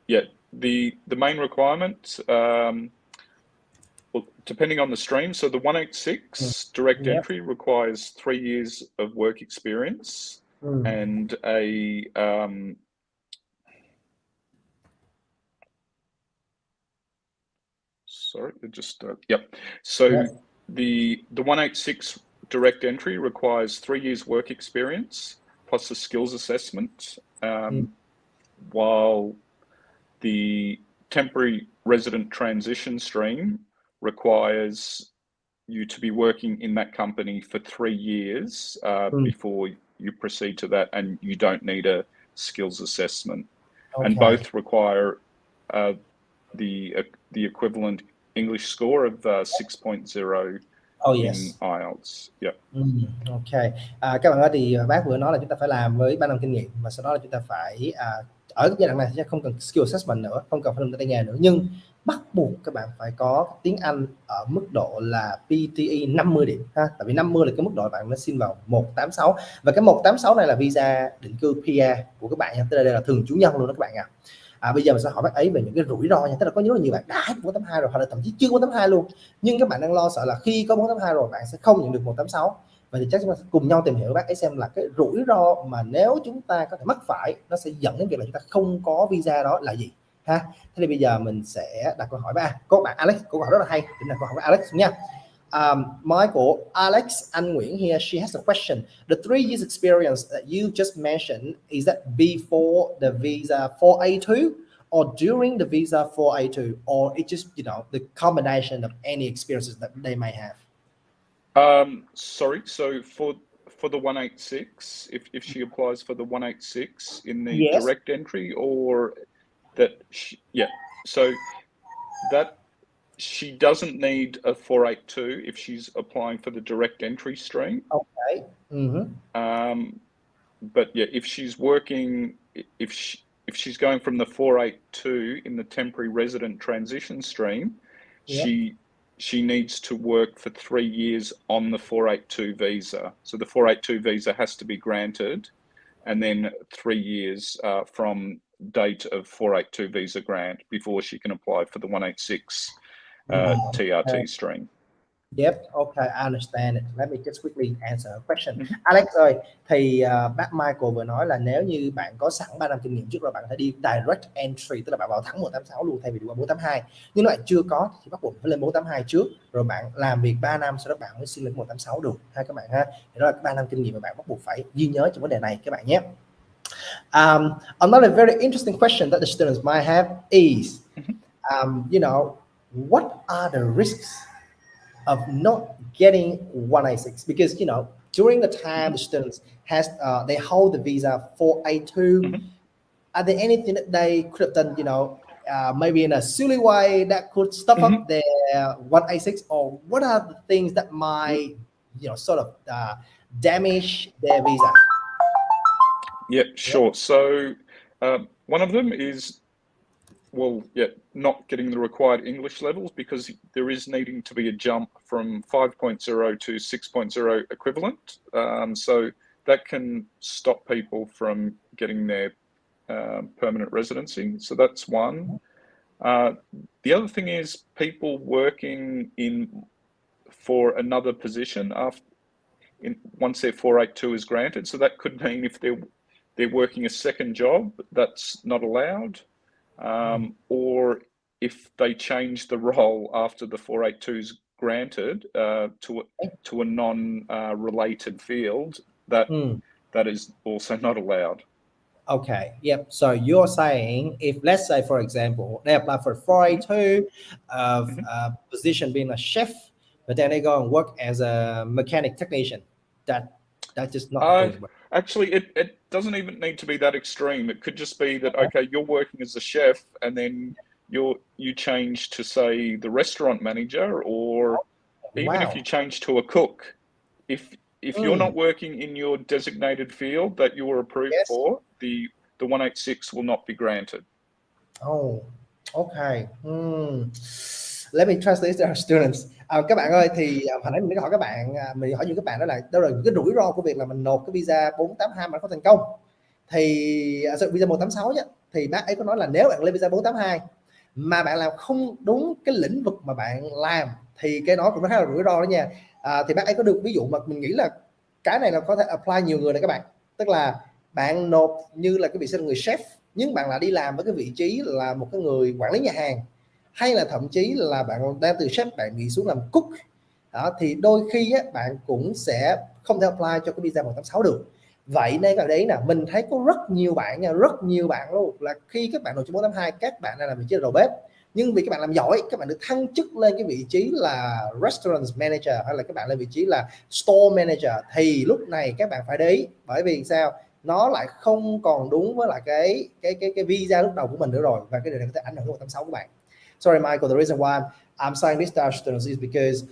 yeah, the main requirement, well, depending on the stream. So the 186 direct entry requires 3 years of work experience and a sorry, it just So the 186 direct entry requires 3 years work experience plus a skills assessment, while the temporary resident transition stream requires you to be working in that company for 3 years before you proceed to that, and you don't need a skills assessment. And both require the equivalent English score of 6.0 in IELTS. Ok. Các bạn ơi, thì bác vừa nói là chúng ta phải làm với 3 năm kinh nghiệm, và sau đó là chúng ta phải ở giai đoạn này sẽ không cần skill assessment nữa, không cần phải làm tay nghề nữa, nhưng bắt buộc các bạn phải có tiếng Anh ở mức độ là PTE 50 điểm ha. Tại vì 50 là cái mức độ bạn mới xin vào 186, và cái 186 này là visa định cư PR của các bạn nha. Tức là đây là thường trú nhân luôn đó các bạn ạ. Bây giờ mình sẽ hỏi bác ấy về những cái rủi ro nha. Tức là có rất là nhiều bạn đã 482 rồi, hoặc là thậm chí chưa 482 luôn, nhưng các bạn đang lo sợ là khi có 482 rồi bạn sẽ không nhận được 186. Vậy thì chắc chúng ta sẽ cùng nhau tìm hiểu bác ấy xem là cái rủi ro mà nếu chúng ta có thể mắc phải nó sẽ dẫn đến việc là chúng ta không có visa đó là gì ha. Thế thì bây giờ mình sẽ đặt câu hỏi bác. Có bạn Alex, câu hỏi rất là hay, chúng ta câu hỏi với Alex nha. Michael, Alex, Anh Nguyễn here, she has a question. The 3 years experience that you just mentioned, is that before the visa 482 or during the visa 482, or it's just, you know, the combination of any experiences that they may have? Sorry, so for the 186, if she applies for the 186 in the direct entry, or that so that she doesn't need a 482 if she's applying for the direct entry stream. Okay. But yeah, if she's working, if she's going from the 482 in the temporary resident transition stream, she needs to work for 3 years on the 482 visa. So the 482 visa has to be granted, and then 3 years from date of 482 visa grant before she can apply for the 186 TRT stream. Yep, okay, I understand it. Let me just quickly answer a question. Alex ơi, thì bác Michael vừa nói là nếu như bạn có sẵn 3 năm kinh nghiệm trước rồi, bạn có thể đi direct entry, tức là bạn vào thẳng 186 luôn thay vì đi qua 482. Nhưng nếu bạn chưa có thì bắt buộc phải lên 482 trước, rồi bạn làm việc 3 năm, sau đó bạn mới xin lên 186 được ha các bạn ha. Thì đó là 3 năm kinh nghiệm mà bạn bắt buộc phải ghi nhớ trong vấn đề này các bạn nhé. Another very interesting question that the students might have is, you know, what are the risks of not getting 186? Because, you know, during the time the students has they hold the visa 482, are there anything that they could have done, you know, maybe in a silly way that could stuff up their 186, or what are the things that might, you know, sort of damage their visa? Yeah, sure. So one of them is, well, not getting the required English levels, because there is needing to be a jump from 5.0 to 6.0 equivalent. So that can stop people from getting their permanent residency. So that's one. The other thing is people working for another position once their 482 is granted. So that could mean if they're working a second job, that's not allowed. Or if they change the role after the 482 is granted to a non-related field, that is also not allowed. Okay, yep. So you're saying if, let's say, for example, they apply for 4A2 of position being a chef, but then they go and work as a mechanic technician, that's just not going well. Actually, it doesn't even need to be that extreme. It could just be that, okay, you're working as a chef and then you change to, say, the restaurant manager, or even if you change to a cook. If you're not working in your designated field that you were approved for, the 186 will not be granted. Oh, okay. Let me translate to our students. Các bạn ơi, thì hồi nãy mình có hỏi các bạn, mình hỏi những các bạn đó là cái rủi ro của việc là mình nộp cái visa 482 mà nó có thành công. Thì visa 186 nhá, thì bác ấy có nói là nếu bạn lên visa 482 mà bạn làm không đúng cái lĩnh vực mà bạn làm thì cái đó cũng khá là rủi ro đó nha. Thì bác ấy có được ví dụ mà mình nghĩ là cái này là có thể apply nhiều người này các bạn. Tức là bạn nộp như là cái vị trí là người chef, nhưng bạn lại đi làm với cái vị trí là một cái người quản lý nhà hàng, hay là thậm chí là bạn đang từ chef bạn nghỉ xuống làm cook đó, thì đôi khi á, bạn cũng sẽ không thể apply cho cái visa 186 được. Vậy nên ở đấy là mình thấy có rất nhiều bạn nha, rất nhiều bạn luôn, là khi các bạn nộp cho 482 các bạn đang làm vị trí là đầu bếp, nhưng vì các bạn làm giỏi, các bạn được thăng chức lên cái vị trí là restaurant manager, hay là các bạn lên vị trí là store manager, thì lúc này các bạn phải để ý, bởi vì sao? Nó lại không còn đúng với lại cái visa lúc đầu của mình nữa rồi, và cái điều này có thể ảnh hưởng đến 186 của bạn. Sorry Michael, the reason why I'm saying this to our students is because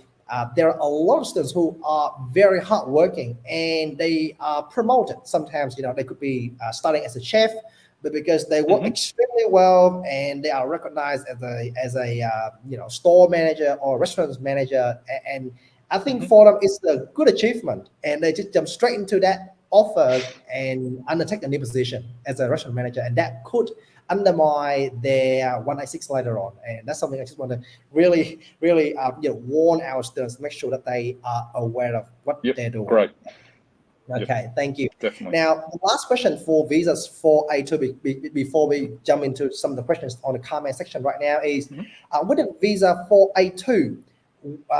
there are a lot of students who are very hardworking and they are promoted. Sometimes, they could be starting as a chef, but because they work extremely well and they are recognized as a store manager or restaurant manager, and I think for them it's a good achievement, and they just jump straight into that offer and undertake a new position as a restaurant manager, and that could undermine their 186 later on. And that's something I just want to really warn our students, make sure that they are aware of what they're doing. Great. Okay, thank you. Definitely. Now, the last question for visas 4A2 before we jump into some of the questions on the comment section right now is, with the visa 4A2,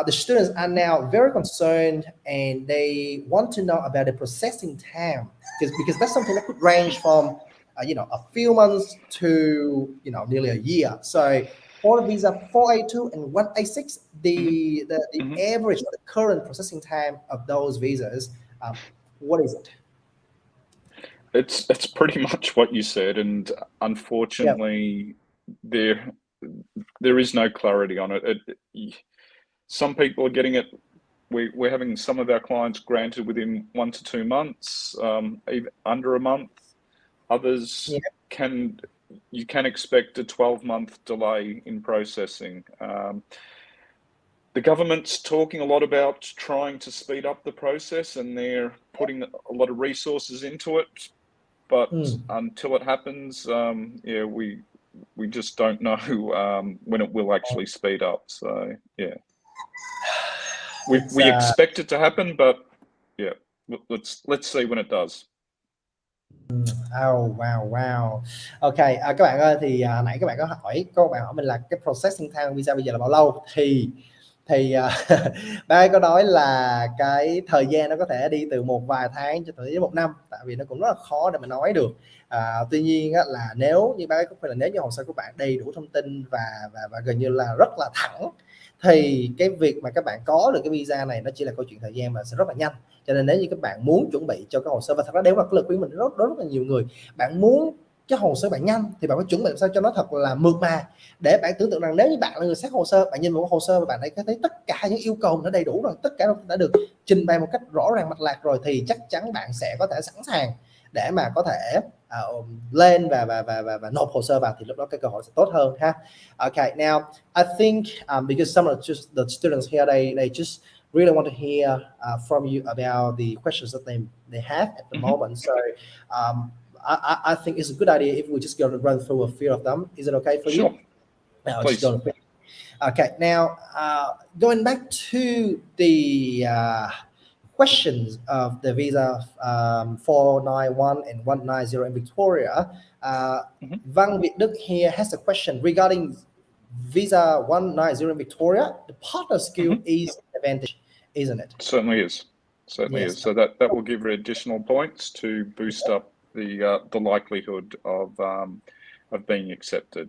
the students are now very concerned and they want to know about the processing time, because that's something that could range from a few months to nearly a year. So for the visa 4A2 and 186, the average or the current processing time of those visas, what is it? It's pretty much what you said, and unfortunately, there is no clarity on it. Some people are getting it. We're having some of our clients granted within 1 to 2 months, even under a month. Others you can expect a 12-month delay in processing. The government's talking a lot about trying to speed up the process, and they're putting a lot of resources into it. But until it happens, we just don't know when it will actually speed up. So we expect it to happen, but let's see when it does. Oh, wow. Ok, các bạn ơi, thì nãy các bạn có bạn hỏi mình là cái processing time visa bây giờ là bao lâu, thì ba ấy có nói là cái thời gian nó có thể đi từ một vài tháng cho tới 1 năm, tại vì nó cũng rất là khó để mà nói được. Tuy nhiên á, là nếu như ba ấy có phải là nếu như hồ sơ của bạn đầy đủ thông tin và gần như là rất là thẳng, thì cái việc mà các bạn có được cái visa này nó chỉ là câu chuyện thời gian và sẽ rất là nhanh. Cho nên nếu như các bạn muốn chuẩn bị cho cái hồ sơ, và thật ra nếu mà cái lời khuyên mình rất là nhiều người, bạn muốn cái hồ sơ bạn nhanh thì bạn phải chuẩn bị làm sao cho nó thật là mượt mà, để bạn tưởng tượng rằng nếu như bạn là người xét hồ sơ, bạn nhìn vào hồ sơ và bạn thấy tất cả những yêu cầu nó đầy đủ rồi, tất cả nó đã được trình bày một cách rõ ràng mạch lạc rồi, thì chắc chắn bạn sẽ có thể sẵn sàng để mà có thể lên và nộp hồ sơ vào, thì lúc đó cái cơ hội sẽ tốt hơn ha. Okay, now I think because some of the students here they just really want to hear from you about the questions that they have at the moment. So I think it's a good idea if we just go to run through a few of them. Is it okay for you? Now, please. Okay, now going back to the questions of the visa 491 and 190 in Victoria, Văn Việt Đức here has a question regarding visa 190 in Victoria. The partner skill is an advantage, isn't it? Certainly is. So that will give her additional points to boost up the likelihood of being accepted.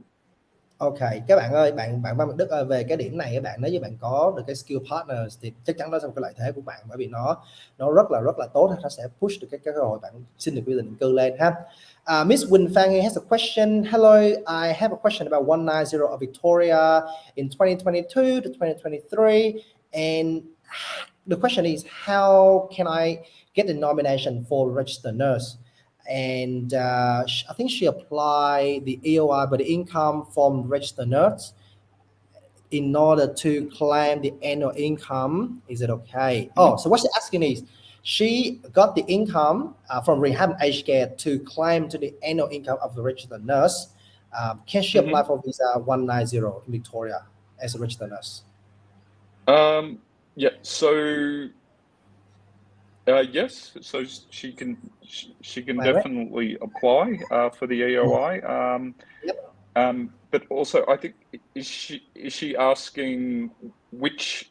Ok, các bạn ơi, bạn Văn Đức ơi, về cái điểm này các bạn, nếu như bạn có được cái skill partners thì chắc chắn đó sẽ một cái lợi thế của bạn, bởi vì nó rất là tốt, nó sẽ push được cái cơ hội bạn xin được quy định cư lên ha. Miss Win Fang has a question. Hello, I have a question about 190 of Victoria in 2022 to 2023, and the question is, how can I get the nomination for registered nurse? And I think she applied the EOI by the income from registered nurse in order to claim the annual income. Is it okay? Oh, so what she's asking is, she got the income from rehab and aged care to claim to the annual income of the registered nurse. Can she apply for visa 190 in Victoria as a registered nurse? Yeah. So yes. So she can definitely apply for the EOI. But also, I think is she asking which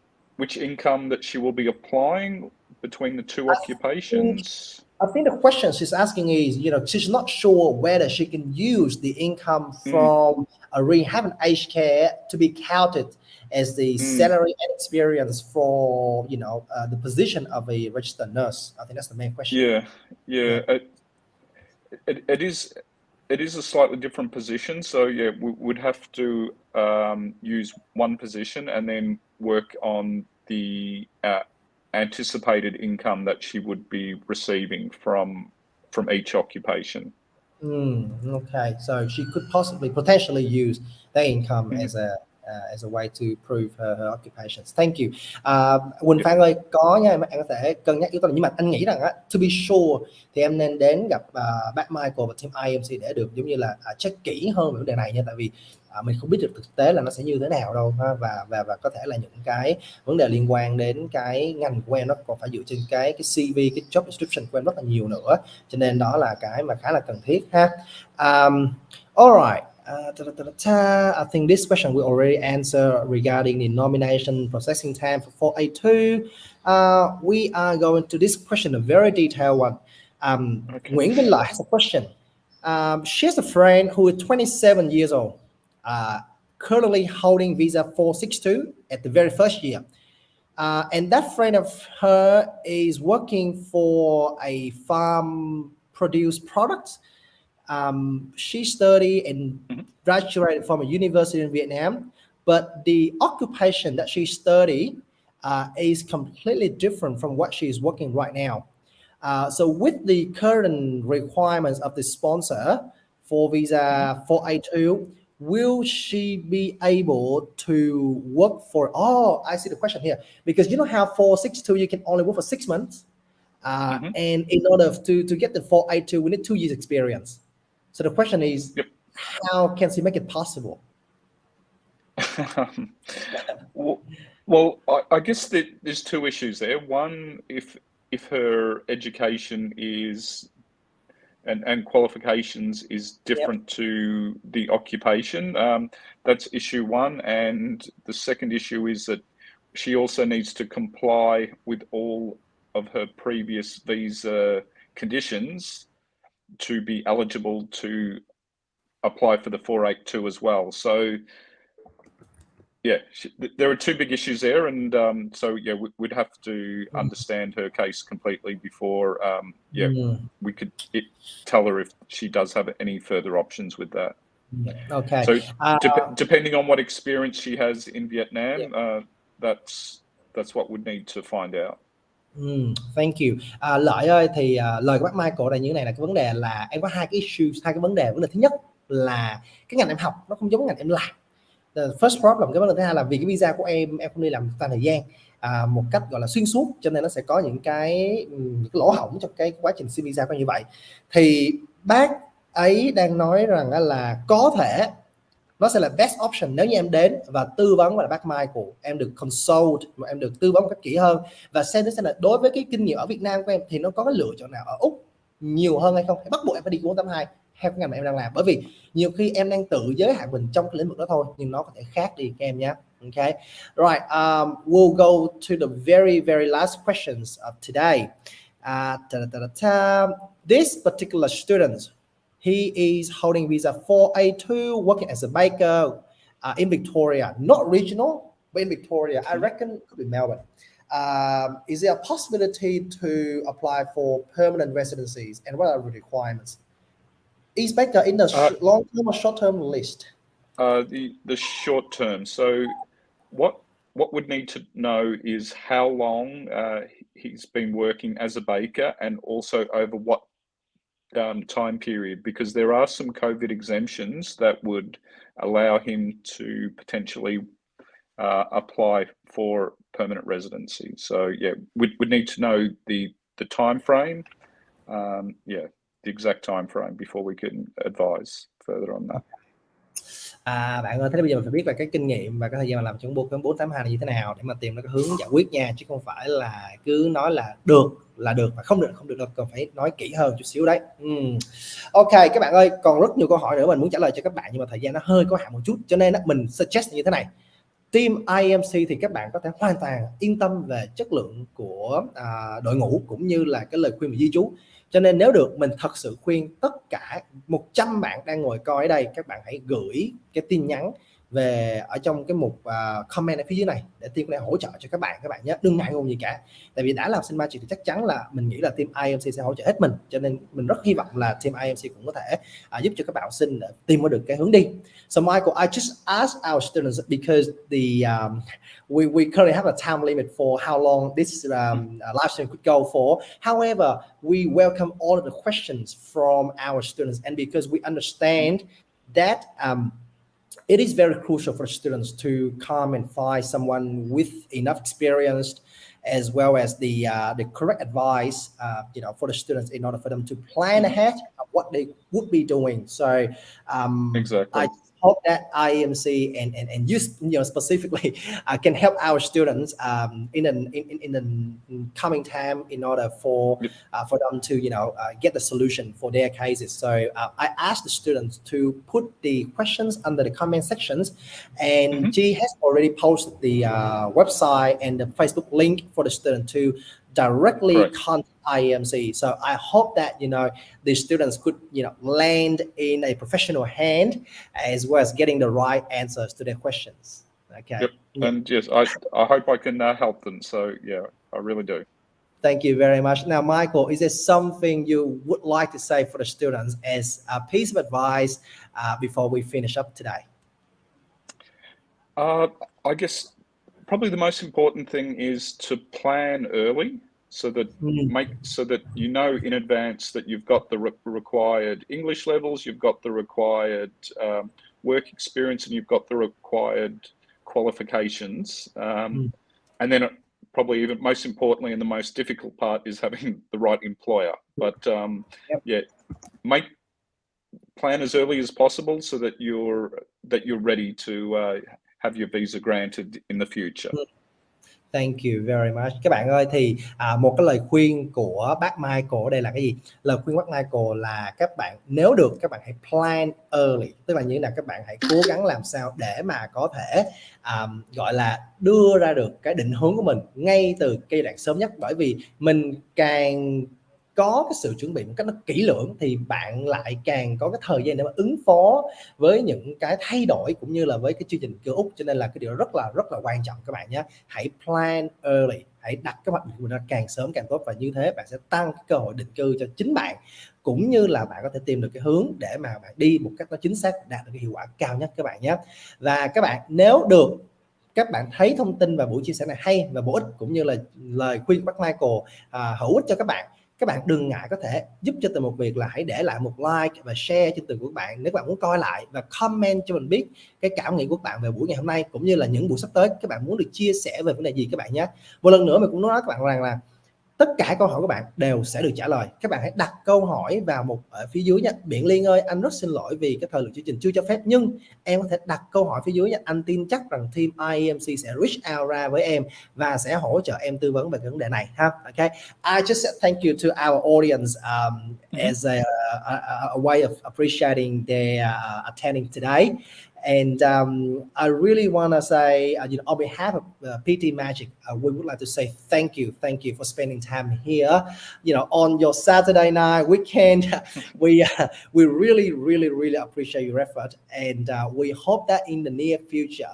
income that she will be applying between the two occupations? I think the question she's asking is, she's not sure whether she can use the income from a rehab and aged care to be counted as the salary and experience for, the position of a registered nurse. I think that's the main question. Yeah. It is a slightly different position. So yeah, we would have to use one position and then work on the anticipated income that she would be receiving from each occupation. Okay, so she could potentially use that income as a way to prove her occupations. Thank you. Quỳnh Phan ơi, có nha, em có thể cân nhắc yếu tố này, nhưng mà anh nghĩ rằng to be sure thì em nên đến gặp bác Michael và team IEMC để được giống như là check kỹ hơn về vấn đề này nha, tại vì mình không biết được thực tế là nó sẽ như thế nào đâu ha, và có thể là những cái vấn đề liên quan đến cái ngành của em nó còn phải dựa trên cái CV, cái job description của em rất là nhiều nữa, cho nên đó là cái mà khá là cần thiết ha. Alright. I think this question we already answered regarding the nomination processing time for 482. We are going to this question, a very detailed one. Nguyễn Minh Lợi has a question. She has a friend who is 27 years old, currently holding visa 462 at the very first year. And that friend of her is working for a farm produce products. She studied and graduated from a university in Vietnam, but the occupation that she studied is completely different from what she is working right now. So with the current requirements of the sponsor for visa 482, will she be able to work for, I see the question here, because you know how 462 you can only work for 6 months, and in order to get the 482 we need 2 years experience. So the question is, how can she make it possible? Well, I guess that there's two issues there. One, if her education is and qualifications is different to the occupation, that's issue one. And the second issue is that she also needs to comply with all of her previous visa conditions to be eligible to apply for the 482 as well. So yeah, there are two big issues there, and so yeah, we'd have to understand her case completely before we could tell her if she does have any further options with that. Okay. So depending on what experience she has in Vietnam, that's what we'd need to find out. Thank you. Lợi ơi, thì lời của bác Michael này như thế này, là cái vấn đề là em có hai cái issues, hai cái vấn đề. Vấn đề thứ nhất là cái ngành em học nó không giống ngành em làm. The first problem. Cái vấn đề thứ hai là vì cái visa của em không đi làm thời gian một cách gọi là xuyên suốt, cho nên nó sẽ có những cái lỗ hổng trong cái quá trình xin visa của như vậy. Thì bác ấy đang nói rằng là có thể nó sẽ là best option nếu như em đến và tư vấn với bác Michael, em được consult, mà em được tư vấn một cách kỹ hơn và xem là đối với cái kinh nghiệm ở Việt Nam của em thì nó có cái lựa chọn nào ở Úc nhiều hơn hay không, hay bắt buộc em phải đi 482 theo cái ngành mà em đang làm, bởi vì nhiều khi em đang tự giới hạn mình trong cái lĩnh vực đó thôi, nhưng nó có thể khác đi các em nhé. Okay, right. We'll go to the very last questions of today. This particular student, he is holding visa 4A2, working as a baker in Victoria, not regional, but in Victoria. I reckon it could be Melbourne. Is there a possibility to apply for permanent residencies, and what are the requirements? Is baker in the long-term or short-term list? The short term. So what we'd need to know is how long he's been working as a baker, and also over what time period, because there are some COVID exemptions that would allow him to potentially apply for permanent residency. So yeah, we'd need to know the time frame, the exact time frame before we can advise further on that. Bạn ơi, thế bây giờ mình phải biết là cái kinh nghiệm và cái thời gian mà làm trong 482 là như thế nào để mà tìm ra cái hướng giải quyết nha, chứ không phải là cứ nói là được và không được đâu, cần phải nói kỹ hơn chút xíu đấy. Ok các bạn ơi, còn rất nhiều câu hỏi nữa mình muốn trả lời cho các bạn, nhưng mà thời gian nó hơi có hạn một chút, cho nên mình suggest như thế này. Team IEMC thì các bạn có thể hoàn toàn yên tâm về chất lượng của đội ngũ cũng như là cái lời khuyên về di trú. Cho nên nếu được, mình thật sự khuyên tất cả 100 bạn đang ngồi coi ở đây, các bạn hãy gửi cái tin nhắn về ở trong cái mục comment ở phía dưới này để team có thể hỗ trợ cho các bạn nhé, đừng ngại ngùng gì cả. Tại vì đã làm sinh Magic thì chắc chắn là mình nghĩ là team IEMC sẽ hỗ trợ hết mình, cho nên mình rất hy vọng là team IEMC cũng có thể giúp cho các bạn học sinh để tìm ra được cái hướng đi. So Michael, I just asked our students because we currently have a time limit for how long this livestream could go for. However, we welcome all of the questions from our students, and because we understand that it is very crucial for students to come and find someone with enough experience, as well as the correct advice, for the students in order for them to plan ahead of what they would be doing. So Exactly. I hope that IEMC and you specifically can help our students in the coming time in order for them to get the solution for their cases. So I asked the students to put the questions under the comment sections, and Chi has already posted the website and the Facebook link for the student to directly contact IEMC. So I hope that the students could land in a professional hand, as well as getting the right answers to their questions. Okay. Yep. And yes, I hope I can help them. So yeah, I really do. Thank you very much. Now, Michael, is there something you would like to say for the students as a piece of advice before we finish up today? I guess probably the most important thing is to plan early, so that in advance that you've got the required English levels, you've got the required work experience, and you've got the required qualifications. And then probably even most importantly, and the most difficult part, is having the right employer. But plan as early as possible so that you're ready to have your visa granted in the future. Thank you very much. Các bạn ơi, thì một cái lời khuyên của bác Michael ở đây là cái gì? Lời khuyên bác Michael là các bạn nếu được, các bạn hãy plan early, tức là như thế nào, các bạn hãy cố gắng làm sao để mà có thể gọi là đưa ra được cái định hướng của mình ngay từ giai đoạn sớm nhất. Bởi vì mình càng có cái sự chuẩn bị một cách nó kỹ lưỡng thì bạn lại càng có cái thời gian để mà ứng phó với những cái thay đổi cũng như là với cái chương trình Người Úc. Cho nên là cái điều rất là quan trọng các bạn nhé. Hãy plan early, hãy đặt cái hoạch định của nó càng sớm càng tốt, và như thế bạn sẽ tăng cái cơ hội định cư cho chính bạn, cũng như là bạn có thể tìm được cái hướng để mà bạn đi một cách nó chính xác, đạt được cái hiệu quả cao nhất các bạn nhé. Và các bạn nếu được, các bạn thấy thông tin và buổi chia sẻ này hay và bổ ích, cũng như là lời khuyên của bác Michael hữu ích cho các bạn đừng ngại có thể giúp cho Tường một việc là hãy để lại một like và share trên Tường của bạn nếu bạn muốn coi lại, và comment cho mình biết cái cảm nghĩ của bạn về buổi ngày hôm nay, cũng như là những buổi sắp tới các bạn muốn được chia sẻ về vấn đề gì các bạn nhé. Một lần nữa mình cũng nói các bạn rằng là tất cả câu hỏi của bạn đều sẽ được trả lời. Các bạn hãy đặt câu hỏi vào một ở phía dưới nha. Biện Liên ơi, anh rất xin lỗi vì cái thời lượng chương trình chưa cho phép, nhưng em có thể đặt câu hỏi phía dưới nha. Anh tin chắc rằng team IEMC sẽ reach out ra với em và sẽ hỗ trợ em tư vấn về cái vấn đề này ha. Okay. I just said thank you to our audience as a way of appreciating their attending today. And I really want to say, on behalf of PT Magic, we would like to say thank you for spending time here. On your Saturday night weekend, we really appreciate your effort, and we hope that in the near future,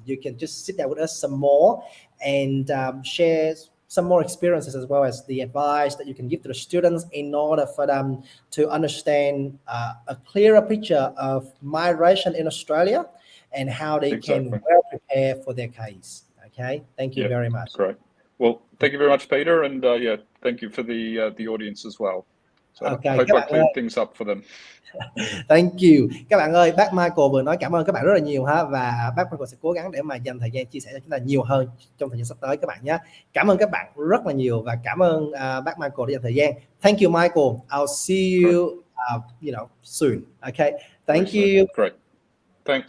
you can just sit down with us some more and share some more experiences, as well as the advice that you can give to the students in order for them to understand a clearer picture of migration in Australia and how they can well prepare for their case. Okay, thank you very much. Great. Well, thank you very much, Peter, and thank you for the audience as well. So I hope I cleared things up for them. Thank you. Các bạn ơi, bác Michael vừa nói cảm ơn các bạn rất là nhiều ha, và bác Michael sẽ cố gắng để mà dành thời gian chia sẻ cho chúng ta nhiều hơn trong thời gian sắp tới các bạn nhé. Cảm ơn các bạn rất là nhiều và cảm ơn bác Michael đã dành thời gian. Thank you, Michael. I'll see you soon. Okay. Thank you. Great.